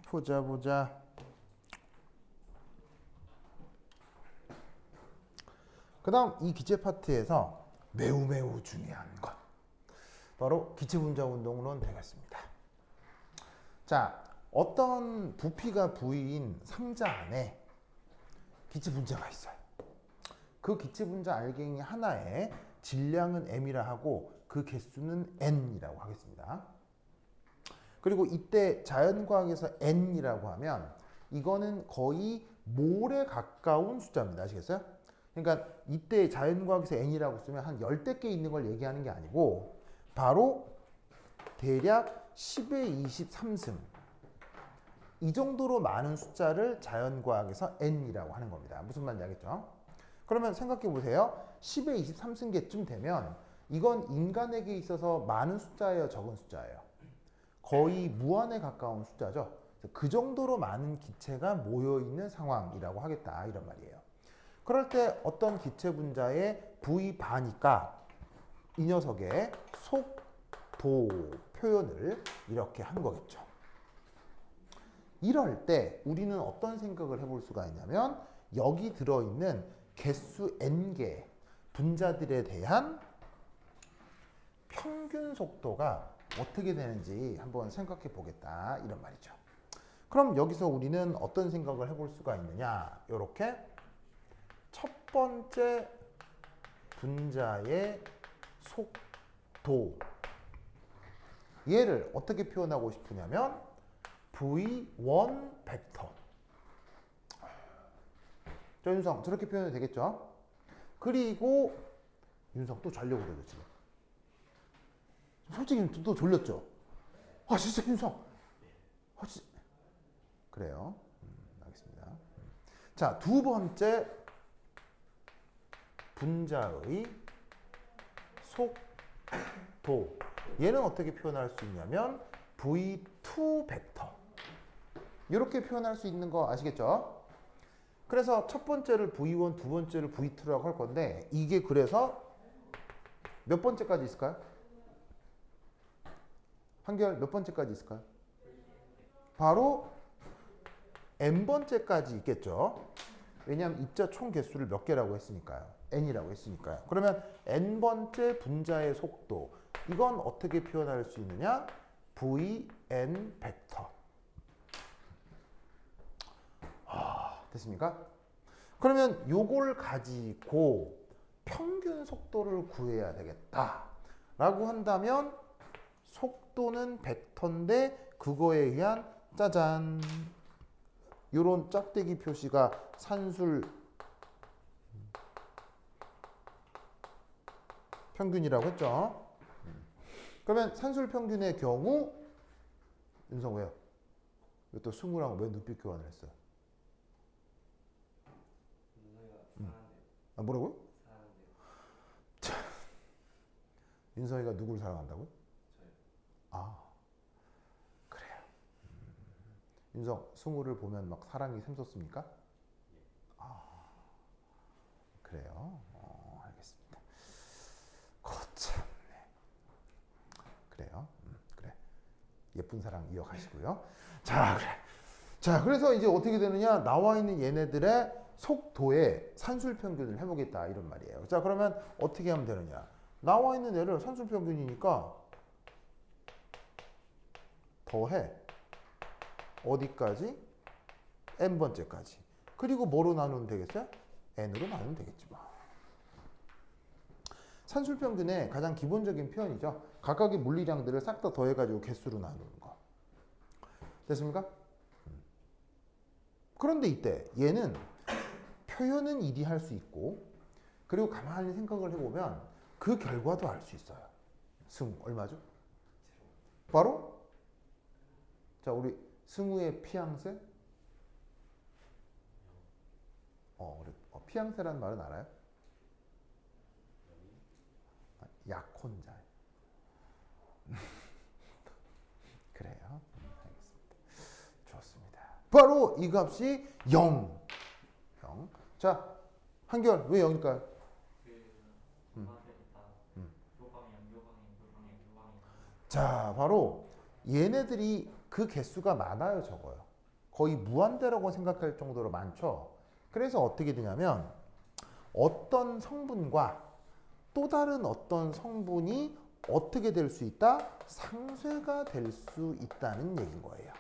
그럼 자, 보자. 그 다음 이 기체 파트에서 매우 중요한 것. 바로 기체분자 운동론 되겠습니다. 자, 어떤 부피가 V인 상자 안에 기체분자가 있어요. 그 기체분자 알갱이 하나에 질량은 M이라 하고 그 개수는 N이라고 하겠습니다. 그리고 이때 자연과학에서 N이라고 하면 이거는 거의 몰에 가까운 숫자입니다. 아시겠어요? 그러니까 이때 자연과학에서 N이라고 쓰면 한 10대 개 있는 걸 얘기하는 게 아니고 바로 대략 10의 23승 이 정도로 많은 숫자를 자연과학에서 N이라고 하는 겁니다. 무슨 말인지 알겠죠? 그러면 생각해 보세요. 10의 23승계쯤 되면 이건 인간에게 있어서 많은 숫자예요, 적은 숫자예요? 거의 무한에 가까운 숫자죠. 그 정도로 많은 기체가 모여있는 상황이라고 하겠다 이런 말이에요. 그럴 때 어떤 기체 분자의 V바니까 이 녀석의 속도 표현을 이렇게 한 거겠죠. 이럴 때 우리는 어떤 생각을 해볼 수가 있냐면 여기 들어있는 개수 N개 분자들에 대한 평균 속도가 어떻게 되는지 한번 생각해 보겠다 이런 말이죠. 그럼 여기서 우리는 어떤 생각을 해볼 수가 있느냐, 이렇게 첫 번째 분자의 속도 얘를 어떻게 표현하고 싶으냐면 V1 벡터. 자, 윤성 저렇게 표현이 되겠죠? 그리고 윤성 또 자려고 그러죠 지금. 솔직히 또 졸렸죠? 아 진짜 윤성. 아, 진짜. 그래요. 알겠습니다. 자, 두 번째 분자의 속도. 얘는 어떻게 표현할 수 있냐면 V2 벡터. 이렇게 표현할 수 있는 거 아시겠죠? 그래서 첫 번째를 V1, 두 번째를 V2라고 할 건데 이게 그래서 몇 번째까지 있을까요? 한결 몇 번째까지 있을까요? 바로 n번째까지 있겠죠. 왜냐하면 입자 총 개수를 몇 개라고 했으니까요. n이라고 했으니까요. 그러면 n번째 분자의 속도 이건 어떻게 표현할 수 있느냐? vn 벡터. 됐습니까? 그러면 요걸 가지고 평균 속도를 구해야 되겠다 라고 한다면 속도는 벡터인데 그거에 의한 짜잔 요런 짝대기 표시가 산술 평균이라고 했죠. 그러면 산술 평균의 경우 윤성 왜요? 왜 또 승우랑 왜 눈빛 교환을 했어요? 아, 뭐라고요? 윤성이가 누구를 사랑한다고요? 저요. 아, 그래요. 윤성, 승우를 보면 막 사랑이 샘솟습니까? 예. 아, 그래요. 알겠습니다. 거참, 네. 그래요. 그래. 예쁜 사랑 이어가시고요. 자, 그래. 자, 그래서 이제 어떻게 되느냐? 나와 있는 얘네들의 속도의 산술 평균을 해보겠다 이런 말이에요. 자, 그러면 어떻게 하면 되느냐? 나와 있는 애를 산술 평균이니까 더해 어디까지? n번째까지. 그리고 뭐로 나누면 되겠어요? n으로 나누면 되겠지 뭐. 산술 평균의 가장 기본적인 표현이죠. 각각의 물리량들을 싹 다 더해가지고 개수로 나누는 거. 됐습니까? 그런데 이때 얘는 표현은 이리 할 수 있고 그리고 가만히 생각을 해보면 그 결과도 알 수 있어요. 승우 얼마죠? 바로 자 우리 승우의 피앙세 우리 피앙세라는 말은 알아요? 약혼자. 그래요. 알겠습니다. 좋습니다. 바로 이 값이 0. 0. 자, 한결 왜 0일까요? 그 엄마한테 일단 자, 바로 얘네들이 그 개수가 많아요, 적어요. 거의 무한대라고 생각할 정도로 많죠. 그래서 어떻게 되냐면 어떤 성분과 또 다른 어떤 성분이 어떻게 될 수 있다? 상쇄가 될 수 있다는 얘기인 거예요.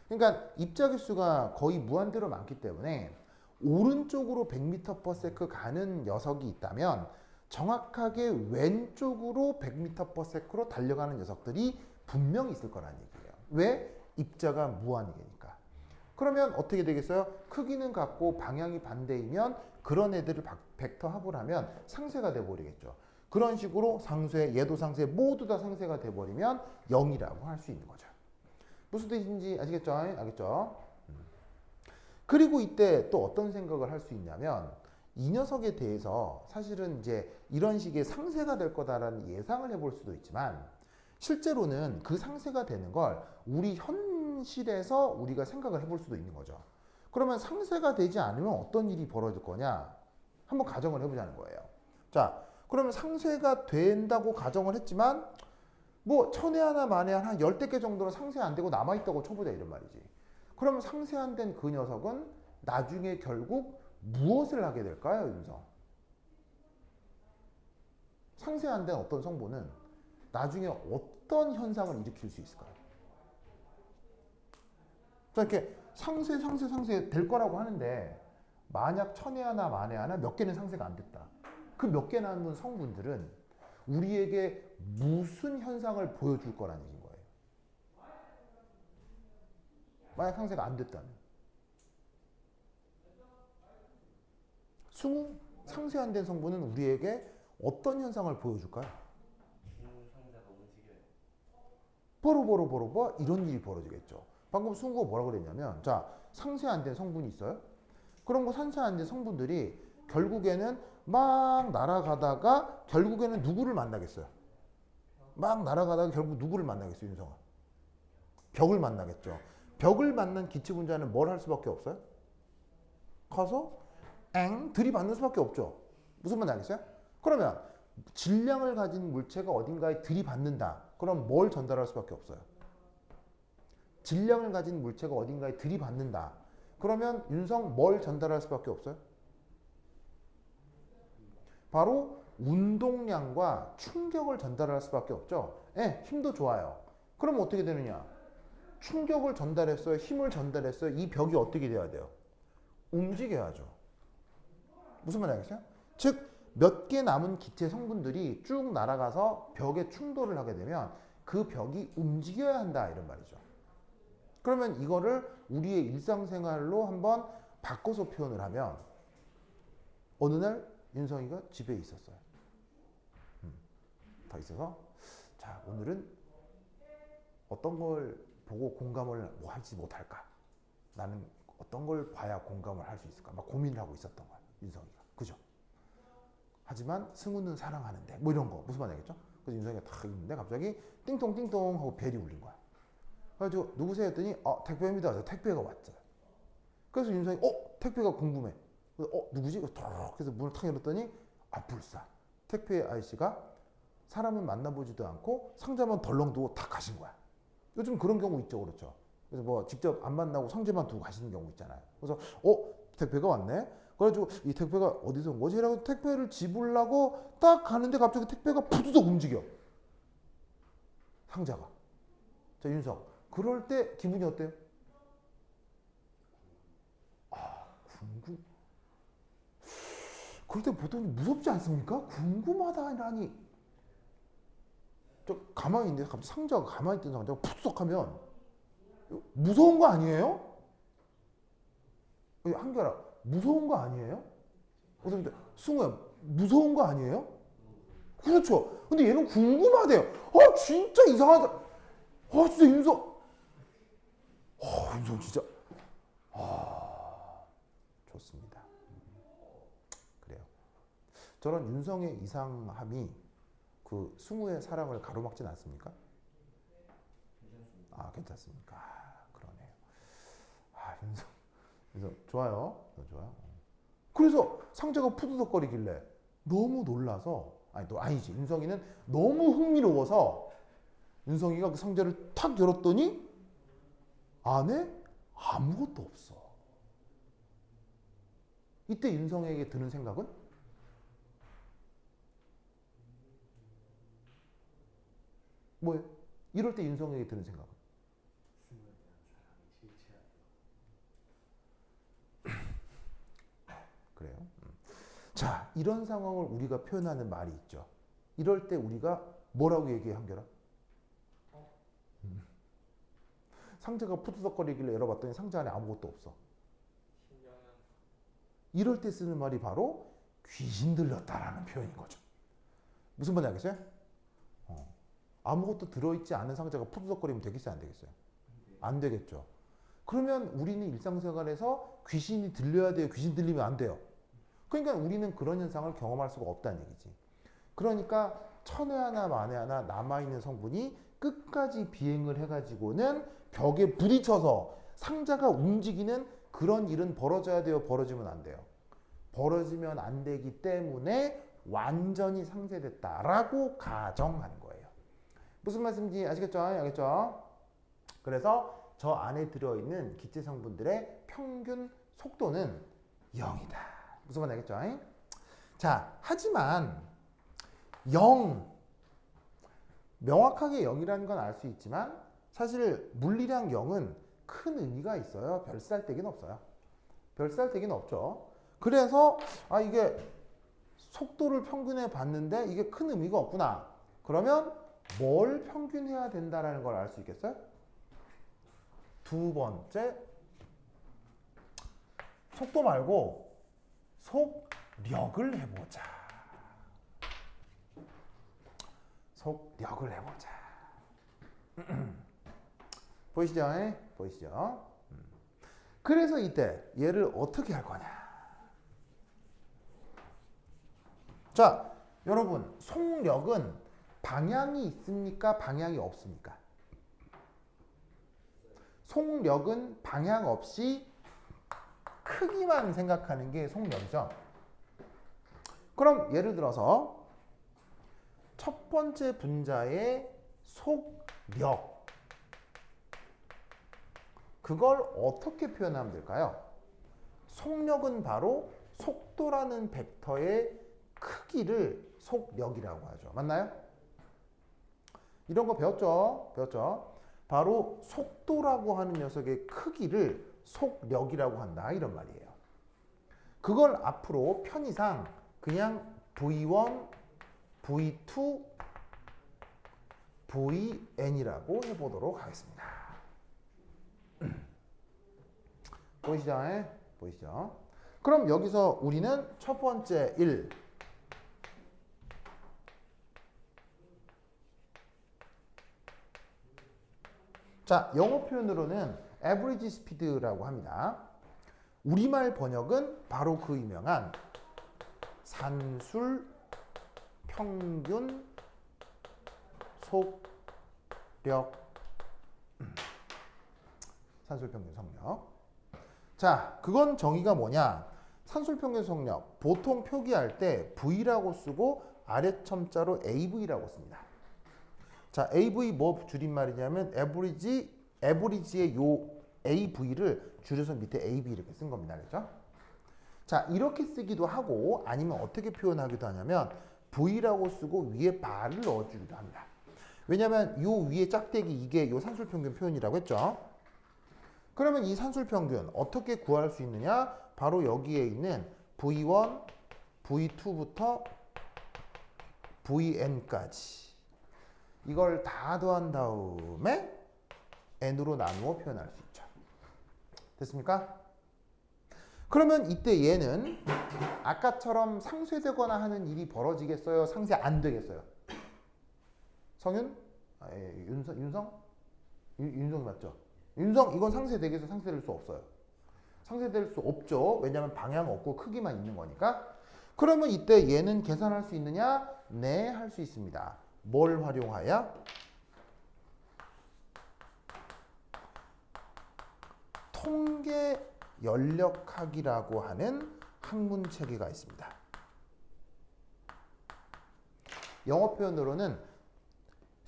그러니까 입자 개수가 거의 무한대로 많기 때문에 오른쪽으로 100m/s 가는 녀석이 있다면 정확하게 왼쪽으로 100m/s로 달려가는 녀석들이 분명히 있을 거라는 얘기예요. 왜? 입자가 무한이니까. 그러면 어떻게 되겠어요? 크기는 같고 방향이 반대이면 그런 애들을 벡터 합을 하면 상쇄가 돼버리겠죠. 그런 식으로 상쇄, 얘도 상쇄, 모두 다 상쇄가 돼버리면 0이라고 할 수 있는 거죠. 무슨 뜻인지 아시겠죠? 알겠죠? 그리고 이때 또 어떤 생각을 할 수 있냐면 이 녀석에 대해서 사실은 이제 이런 식의 상쇄가 될 거다라는 예상을 해볼 수도 있지만 실제로는 그 상쇄가 되는 걸 우리 현실에서 우리가 생각을 해볼 수도 있는 거죠. 그러면 상쇄가 되지 않으면 어떤 일이 벌어질 거냐? 한번 가정을 해보자는 거예요. 자, 그러면 상쇄가 된다고 가정을 했지만 뭐 천에 하나 만에 한 10대 개 정도는 상쇄 안 되고 남아있다고 쳐보자 이런 말이지. 그러면 상쇄 안 된 그 녀석은 나중에 결국 무엇을 하게 될까요, 윤성? 상쇄 안 된 어떤 성분은 나중에 어떤 현상을 일으킬 수 있을까요? 자, 이렇게 상쇄 될 거라고 하는데 만약 천에 하나 만에 하나 몇 개는 상쇄가 안 됐다. 그 몇 개 남은 성분들은 우리에게 무슨 현상을 보여줄 거라는 얘기인 거예요. 만약 상쇄가 안 됐다면. 상쇄 안 된 성분은 우리에게 어떤 현상을 보여줄까요? 보로 이런 일이 벌어지겠죠. 방금 승우가 뭐라 그랬냐면 자, 상쇄 안 된 성분이 있어요. 그런 거 상쇄 안 된 성분들이 결국에는 막 날아가다가 결국에는 누구를 만나겠어요? 막 날아가다가 결국 누구를 만나겠어요, 윤성아? 벽을 만나겠죠. 벽을 만난 기체 분자는 뭘 할 수밖에 없어요? 가서 들이받는 수밖에 없죠. 무슨 말인지 알겠어요? 그러면 질량을 가진 물체가 어딘가에 들이받는다. 그럼 뭘 전달할 수밖에 없어요? 질량을 가진 물체가 어딘가에 들이받는다. 그러면 윤성 뭘 전달할 수밖에 없어요? 바로 운동량과 충격을 전달할 수밖에 없죠. 예, 힘도 좋아요. 그럼 어떻게 되느냐? 충격을 전달했어요. 힘을 전달했어요. 이 벽이 어떻게 돼야 돼요? 움직여야죠. 무슨 말인지 알겠어요? 즉, 몇 개 남은 기체 성분들이 쭉 날아가서 벽에 충돌을 하게 되면 그 벽이 움직여야 한다 이런 말이죠. 그러면 이거를 우리의 일상생활로 한번 바꿔서 표현을 하면 어느 날 윤성이가 집에 있었어요. 더 있어서 자, 오늘은 어떤 걸 보고 공감을 뭐 할지 못할까? 나는 어떤 걸 봐야 공감을 할 수 있을까? 막 고민을 하고 있었던 거야, 윤성이가. 그죠? 하지만 승우는 사랑하는데 뭐 이런 거 무슨 말인지 알겠죠? 그래서 윤성이가 탁 있는데 갑자기 띵동띵동 하고 벨이 울린 거야. 그래가지고 누구세요 했더니 택배입니다. 그래서 택배가 왔어요. 그래서 윤성이 택배가 궁금해. 그래서 누구지? 그래서 문을 탁 열었더니 불사. 택배 아저씨가 사람은 만나보지도 않고 상자만 덜렁 두고 탁 가신 거야. 요즘 그런 경우 있죠, 그렇죠? 그래서 뭐 직접 안 만나고 상자만 두고 가시는 경우 있잖아요. 그래서 택배가 왔네. 그래가지고 이 택배가 어디서 온 거지? 라고 택배를 집으려고 딱 가는데 갑자기 택배가 푸드덕 움직여. 상자가. 자, 윤성. 그럴 때 기분이 어때요? 궁금. 그럴 때 보통 무섭지 않습니까? 궁금하다라니. 저 가만히 있는데 갑자기 상자가 가만히 있던 상자가 푸드덕 하면 무서운 거 아니에요? 한결아, 무서운 거 아니에요? 그런데 승우야, 무서운 거 아니에요? 그렇죠. 근데 얘는 궁금하대요. 진짜 이상하다. 진짜 윤성. 윤성 진짜. 좋습니다. 그래요. 저런 윤성의 이상함이 그 승우의 사랑을 가로막진 않습니까? 괜찮습니까? 그러네요. 윤성 좋아요. 좋아요. 그래서 상자가 푸드덕거리길래 너무 놀라서 아니지, 윤성이는 너무 흥미로워서 윤성이가 그 상자를 탁 열었더니 안에 아무것도 없어. 이때 윤성이에게 드는 생각은? 뭐예요? 이럴 때 윤성이에게 드는 생각은? 그래요? 자, 이런 상황을 우리가 표현하는 말이 있죠. 이럴 때 우리가 뭐라고 얘기해, 한결아? 상자가 푸드덕거리길래 열어봤더니 상자 안에 아무것도 없어. 이럴 때 쓰는 말이 바로 귀신 들렸다라는 표현인 거죠. 무슨 말인지 알겠어요? 아무것도 들어있지 않은 상자가 푸드덕거리면 되겠어요? 안 되겠어요? 안 되겠죠. 그러면 우리는 일상생활에서 귀신이 들려야 돼요? 귀신 들리면 안 돼요? 그러니까 우리는 그런 현상을 경험할 수가 없다는 얘기지. 그러니까 천에 하나 만에 하나 남아있는 성분이 끝까지 비행을 해가지고는 벽에 부딪혀서 상자가 움직이는 그런 일은 벌어져야 돼요? 벌어지면 안 돼요? 벌어지면 안 되기 때문에 완전히 상쇄됐다라고 가정하는 거예요. 무슨 말씀인지 아시겠죠? 알겠죠? 그래서 저 안에 들어있는 기체 성분들의 평균 속도는 0이다. 무슨 말인지 알겠죠? 자, 하지만 0, 명확하게 0이라는 건 알 수 있지만 사실 물리량 0은 큰 의미가 있어요. 별살때기는 없어요. 별살때기는 없죠. 그래서 이게 속도를 평균해 봤는데 이게 큰 의미가 없구나. 그러면 뭘 평균해야 된다라는 걸 알 수 있겠어요? 두 번째, 속도 말고 속력을 해보자. 속력을 해보자. 보이시죠? 보이시죠? 그래서 이때 얘를 어떻게 할 거냐? 자, 여러분, 속력은 방향이 있습니까? 방향이 없습니까? 속력은 방향 없이 크기만 생각하는 게 속력이죠. 그럼 예를 들어서 첫 번째 분자의 속력, 그걸 어떻게 표현하면 될까요? 속력은 바로 속도라는 벡터의 크기를 속력이라고 하죠. 맞나요? 이런 거 배웠죠? 배웠죠? 바로 속도라고 하는 녀석의 크기를 속력이라고 한다, 이런 말이에요. 그걸 앞으로 편의상 그냥 V1, V2, Vn이라고 해보도록 하겠습니다. 보이시죠? 보이시죠? 그럼 여기서 우리는 첫 번째 1, 자, 영어 표현으로는 average speed라고 합니다. 우리말 번역은 바로 그 유명한 산술 평균 속력, 산술 평균 속력. 자, 그건 정의가 뭐냐? 산술 평균 속력, 보통 표기할 때 V라고 쓰고 아래 첨자로 AV라고 씁니다. 자, AV 뭐 줄임말이냐면 average의 요 AV를 줄여서 밑에 AB 이렇게 쓴 겁니다. 그렇죠? 자, 이렇게 쓰기도 하고 아니면 어떻게 표현하기도 하냐면 V라고 쓰고 위에 바를 넣어주기도 합니다. 왜냐면 요 위에 짝대기 이게 요 산술평균 표현이라고 했죠. 그러면 이 산술평균 어떻게 구할 수 있느냐? 바로 여기에 있는 V1, V2부터 Vn까지 이걸 다 더한 다음에 n으로 나누어 표현할 수 있죠. 됐습니까? 그러면 이때 얘는 아까처럼 상쇄되거나 하는 일이 벌어지겠어요? 상쇄 안 되겠어요? 성윤? 윤성 맞죠? 윤성, 이건 상쇄되겠어요? 상쇄될 수 없어요? 상쇄될 수 없죠. 왜냐하면 방향 없고 크기만 있는 거니까. 그러면 이때 얘는 계산할 수 있느냐? 네, 할 수 있습니다. 뭘 활용하여? 통계 연력학이라고 하는 학문 체계가 있습니다. 영어 표현으로는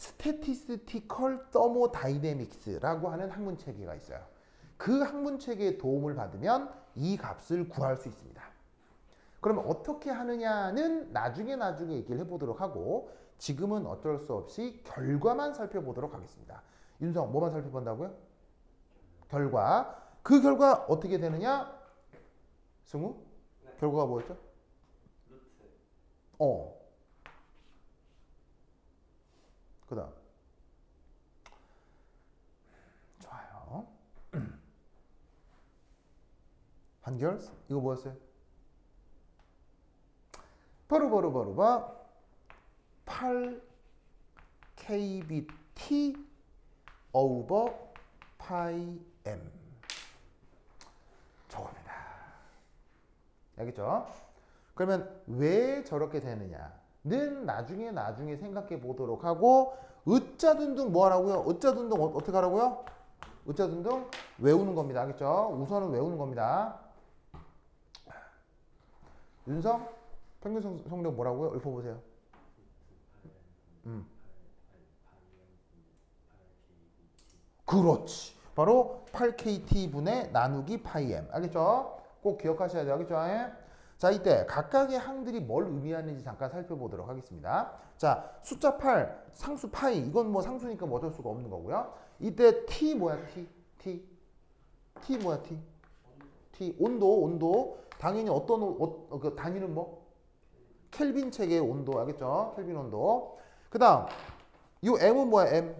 Statistical Thermodynamics라고 하는 학문 체계가 있어요. 그 학문 체계의 도움을 받으면 이 값을 구할 수 있습니다. 그러면 어떻게 하느냐는 나중에 얘기를 해보도록 하고 지금은 어쩔 수 없이 결과만 살펴보도록 하겠습니다. 윤성, 뭐만 살펴본다고요? 결과. 그 결과 어떻게 되느냐? 승우? 네. 결과가 뭐였죠? 루트. 그 다음. 좋아요. 한결? 이거 뭐였어요? 바로 8kBT over pi m 저겁니다. 알겠죠? 그러면 왜 저렇게 되느냐는 나중에 생각해 보도록 하고 으짜둔둥 뭐 하라고요? 으짜둔둥 어떻게 하라고요? 으짜둔둥 외우는 겁니다. 알겠죠? 우선은 외우는 겁니다. 윤성? 평균 성력 뭐라고요? 읊어보세요. 그렇지. 바로 8kT분의 나누기 파이m. 알겠죠? 꼭 기억하셔야 돼요. 알겠죠? 자, 이때 각각의 항들이 뭘 의미하는지 잠깐 살펴보도록 하겠습니다. 자, 숫자 8, 상수 파이. 이건 뭐 상수니까 뭐 어쩔 수가 없는 거고요. 이때 T 뭐야? T 뭐야? T. 온도. 당연히 그 단위는 뭐? 켈빈 체계의 온도. 알겠죠? 켈빈 온도. 그 다음, 이 M은 뭐야?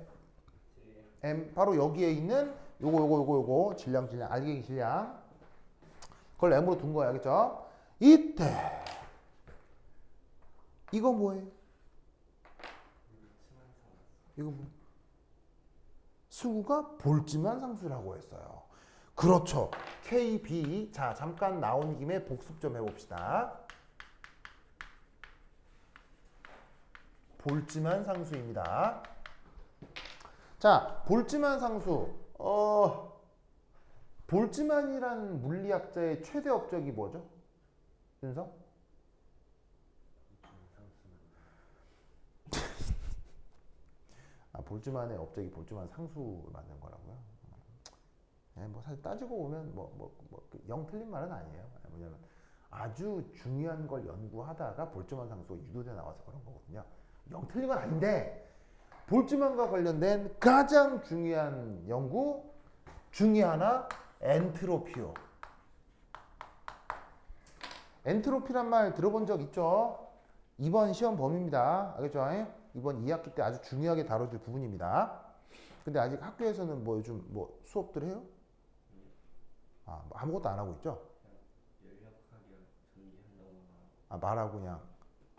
M. 바로 여기에 있는 요거 질량 알갱이 질량. 그걸 M으로 둔 거야. 알겠죠? 이때 이거 뭐예요? 이거 뭐? 수구가 볼지만 상수라고 했어요. 그렇죠. KB. 자, 잠깐 나온 김에 복습 좀 해봅시다. 볼지만 상수입니다. 자, 볼지만 상수. 볼지만이라는 물리학자의 최대 업적이 뭐죠? 윤성? 볼지만의 업적이 볼지만 상수를 만든 거라고요? 네, 뭐 사실 따지고 보면 영 틀린 말은 아니에요. 왜냐면 아주 중요한 걸 연구하다가 볼지만 상수가 유도돼 나와서 그런 거거든요. 영 틀린 건 아닌데 볼지만과 관련된 가장 중요한 연구 중에 하나 엔트로피요. 엔트로피란 말 들어본 적 있죠? 이번 시험 범위입니다. 알겠죠? 이번 2학기 때 아주 중요하게 다뤄질 부분입니다. 근데 아직 학교에서는 뭐 요즘 뭐 수업들 해요? 뭐 아무것도 안 하고 있죠? 열역학이랑 전기한다고 말하고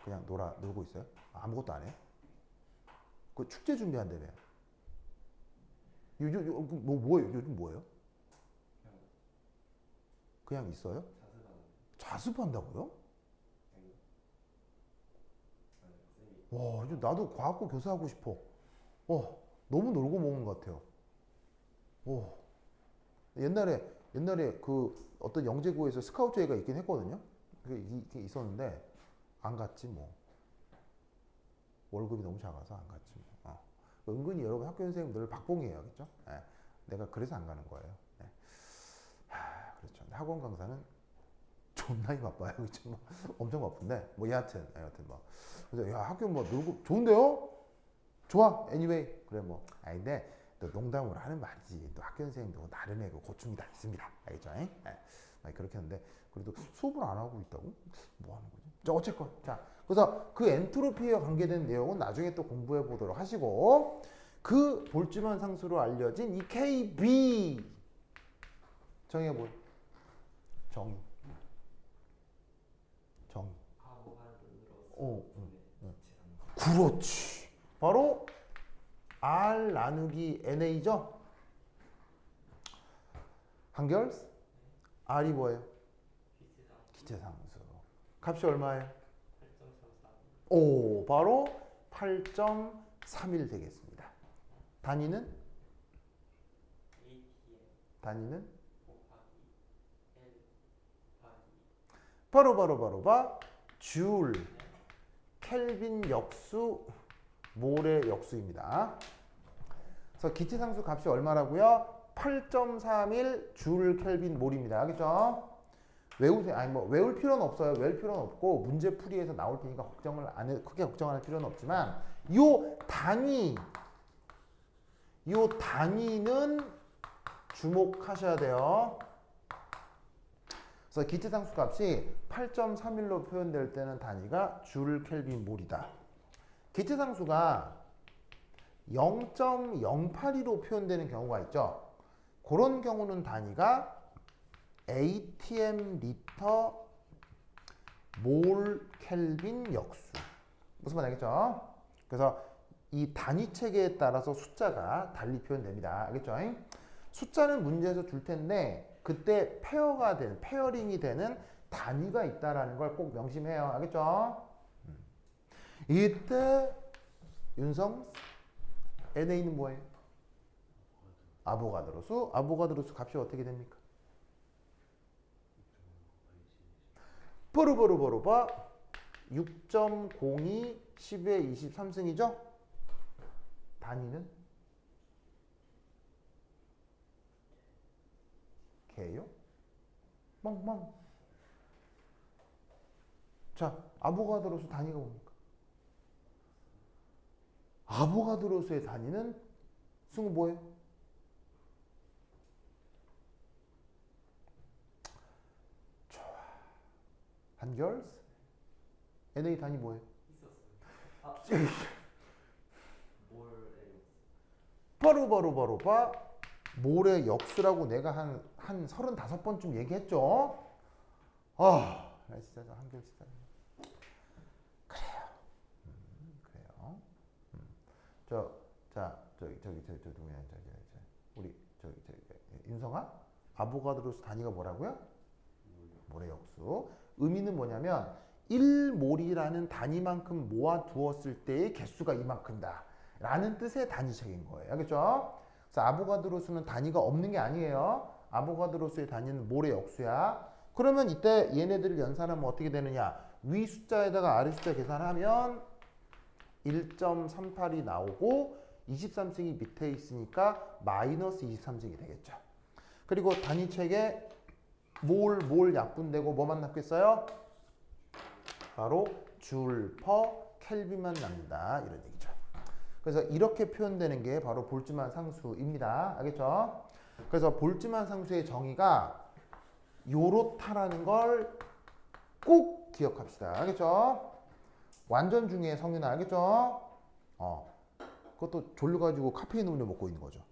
그냥 놀고 있어요? 아무것도 안 해요? 그 축제 준비한다며. 뭐예요? 요즘 뭐예요? 그냥 있어요? 자습한다고요? 와, 이제 나도 과학고 교사하고 싶어. 너무 놀고 먹는 것 같아요. 옛날에 그 어떤 영재고에서 스카우트 제의가 있긴 했거든요. 그게 있었는데 안 갔지 뭐. 월급이 너무 작아서 안 갔지 뭐. 은근히 여러분 학교 선생님들 박봉이에요, 그렇죠? 네. 내가 그래서 안 가는 거예요. 네. 그렇죠. 학원 강사는 존나게 바빠요, 그렇죠? 뭐, 엄청 바쁜데 여하튼 뭐. 그래서 야 학교 뭐 놀고 좋은데요? 좋아, anyway. 그래 뭐. 근데 또 농담으로 하는 말이지. 또 학교 선생님도 나름의 그 고충이 다 있습니다, 알겠죠? 그렇게 하는데 그래도 수업을 안 하고 있다고? 뭐 하는 거지? 자, 어쨌건 자. 그래서 그 엔트로피에 관계된 내용은 나중에 또 공부해 보도록 하시고 그 볼지만 상수로 알려진 이 KB 정의해볼 정의. 그렇지. 바로 R 나누기 NA죠? 한결? R이 뭐예요? 기체상수. 값이 얼마예요? 8.33. 바로 8.31 되겠습니다. 단위는? 단위는? 바로 줄 켈빈 역수 몰의 역수입니다. 그래서 기체상수 값이 얼마라고요? 8.31 줄 켈빈 몰입니다. 알겠죠? 외우세요. 아니 뭐 외울 필요는 없어요. 외울 필요는 없고 문제 풀이에서 나올 테니까 걱정을 안 해, 크게 걱정할 필요는 없지만 요 단위는 주목하셔야 돼요. 그래서 기체상수 값이 8.31로 표현될 때는 단위가 줄 켈빈 몰이다. 기체상수가 0.082로 표현되는 경우가 있죠. 그런 경우는 단위가 atm 리터 몰 켈빈 역수. 무슨 말 알겠죠? 그래서 이 단위 체계에 따라서 숫자가 달리 표현됩니다. 알겠죠? 숫자는 문제에서 줄 텐데 그때 페어링이 되는 단위가 있다라는 걸 꼭 명심해요. 알겠죠? 이때 윤성 NA는 뭐예요? 아보가드로수. 아보가드로수 값이 어떻게 됩니까? 뽀르뽀르뽀르바 6.02 10의 23승이죠? 단위는? 개요? 멍멍. 자, 아보가드로수 단위가 뭡니까? 아보가드로수의 단위는 승우 뭐예요? 좋아. 한결? NA 단위 뭐예요? 있었어요. 바로 몰의 역수라고 내가 한 35번쯤 얘기했죠? 아, 나 진짜 한결 진짜. 그래요. 그래요. 저기 누구냐? 우리 윤성아? 아보가드로스 단위가 뭐라고요? 몰의 역수. 의미는 뭐냐면 1몰이라는 단위만큼 모아두었을 때의 개수가 이만큼다 라는 뜻의 단위책인 거예요. 알겠죠? 그래서 아보가드로수는 단위가 없는 게 아니에요. 아보가드로수의 단위는 몰의 역수야. 그러면 이때 얘네들을 연산하면 어떻게 되느냐? 위 숫자에다가 아래 숫자 계산하면 1.38이 나오고 23승이 밑에 있으니까 마이너스 23승이 되겠죠. 그리고 단위책에 몰 약분되고 뭐만 남겠어요? 바로 줄, 퍼, 켈빈만 남는다 이런 얘기죠. 그래서 이렇게 표현되는 게 바로 볼츠만 상수입니다. 알겠죠? 그래서 볼츠만 상수의 정의가 요렇다라는 걸 꼭 기억합시다. 알겠죠? 완전 중에 성윤아 알겠죠? 그것도 졸려가지고 카페인 음료 먹고 있는 거죠.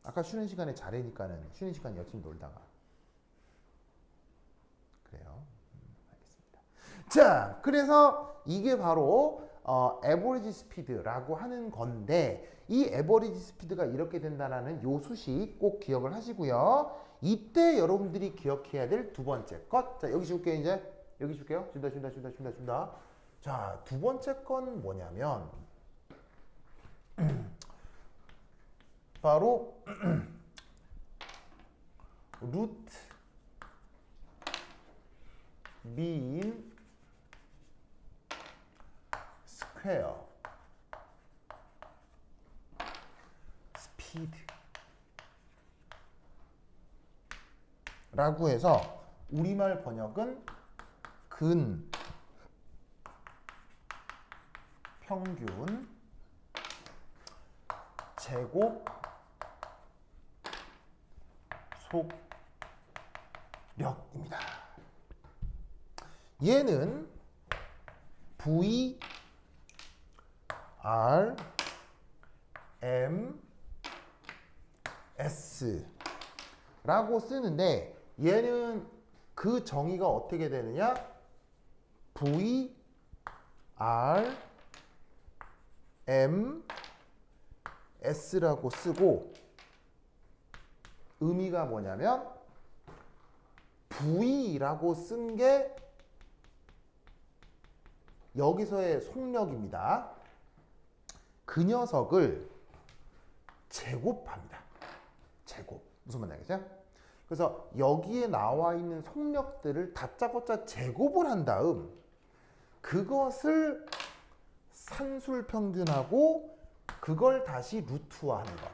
아까 쉬는 시간에 잘하니까는 쉬는 시간 열심히 놀다가 그래요. 알겠습니다. 자, 그래서 이게 바로 에버리지 스피드라고 하는 건데 이 에버리지 스피드가 이렇게 된다라는 요 수식 꼭 기억을 하시고요. 이때 여러분들이 기억해야 될 두 번째 것. 자, 여기 줄게요 이제. 여기 줄게요. 준다. 자, 두 번째 건 뭐냐면 바로 루트 민 스퀘어 스피드 라고 해서 우리말 번역은 근 평균 제곱 속력입니다. 얘는 V R M S 라고 쓰는데 얘는 그 정의가 어떻게 되느냐? V R M S라고 쓰고 의미가 뭐냐면 V라고 쓴 게 여기서의 속력입니다. 그 녀석을 제곱합니다. 제곱. 무슨 말인지 알겠어요? 그래서 여기에 나와 있는 속력들을 다짜고짜 제곱을 한 다음 그것을 산술 평균하고 그걸 다시 루트화하는 것.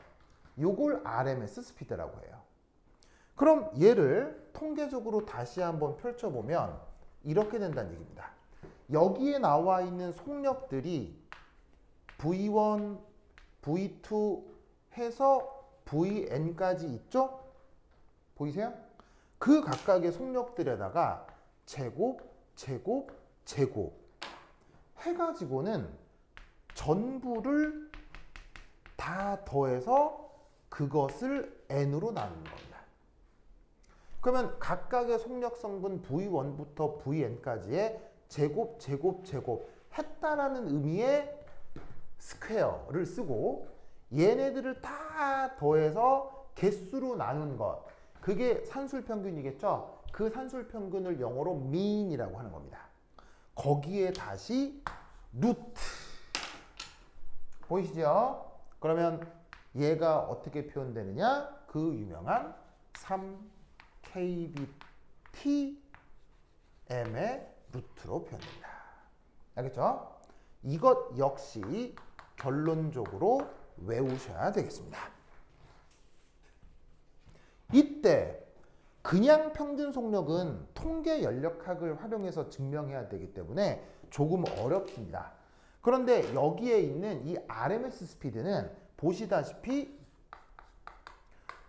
요걸 RMS 스피드라고 해요. 그럼 얘를 통계적으로 다시 한번 펼쳐보면 이렇게 된다는 얘기입니다. 여기에 나와 있는 속력들이 V1, V2 해서 Vn까지 있죠? 보이세요? 그 각각의 속력들에다가 제곱, 제곱, 제곱 해가지고는 전부를 다 더해서 그것을 n으로 나누는 겁니다. 그러면 각각의 속력 성분 V1부터 Vn까지의 제곱, 제곱, 제곱 했다라는 의미의 스퀘어를 쓰고 얘네들을 다 더해서 개수로 나눈 것. 그게 산술평균이겠죠? 그 산술평균을 영어로 mean이라고 하는 겁니다. 거기에 다시 루트. 보이시죠? 그러면 얘가 어떻게 표현되느냐? 그 유명한 3kbtm의 루트로 표현됩니다. 알겠죠? 이것 역시 결론적으로 외우셔야 되겠습니다. 이때 그냥 평균 속력은 통계 연력학을 활용해서 증명해야 되기 때문에 조금 어렵습니다. 그런데 여기에 있는 이 RMS 스피드는 보시다시피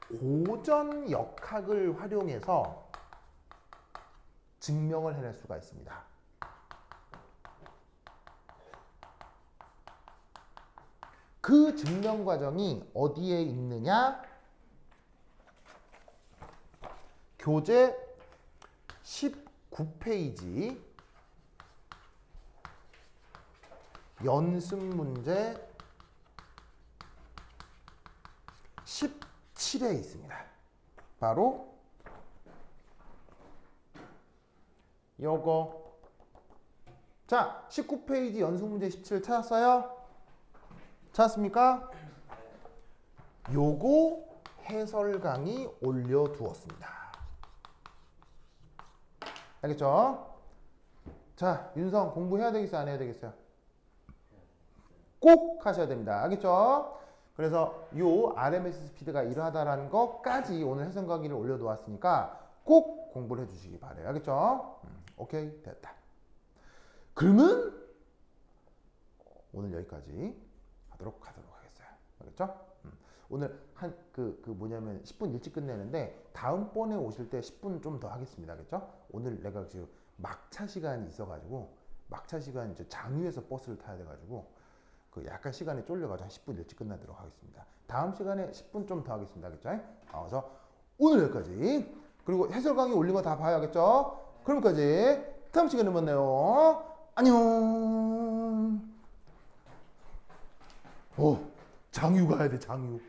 고전 역학을 활용해서 증명을 해낼 수가 있습니다. 그 증명 과정이 어디에 있느냐? 교재 19페이지 연습 문제 17에 있습니다. 바로 요거. 자, 19페이지 연습 문제 17 찾았어요? 찾았습니까? 요거 해설 강의 올려두었습니다. 알겠죠? 자, 윤성 공부해야 되겠어요? 안 해야 되겠어요? 꼭 하셔야 됩니다. 알겠죠? 그래서 요 RMS 스피드가 이러하다라는 것까지 오늘 해설 강의를 올려놓았으니까 꼭 공부를 해주시기 바래요. 알겠죠? 오케이, 됐다. 그러면 오늘 여기까지 하도록 하겠어요. 알겠죠? 오늘 뭐냐면 10분 일찍 끝내는데 다음번에 오실 때 10분 좀 더 하겠습니다. 알겠죠? 오늘 내가 지금 막차 시간이 있어가지고 막차 시간 이제 장유에서 버스를 타야 돼가지고 그 약간 시간이 쫄려가지고 한 10분 일찍 끝나도록 하겠습니다. 다음 시간에 10분 좀 더 하겠습니다. 알겠죠? 그래서 오늘 여기까지. 그리고 해설 강의 올린 거 다 봐야겠죠? 그럼까지 다음 시간에 만나요. 안녕. 장유 가야 돼, 장유.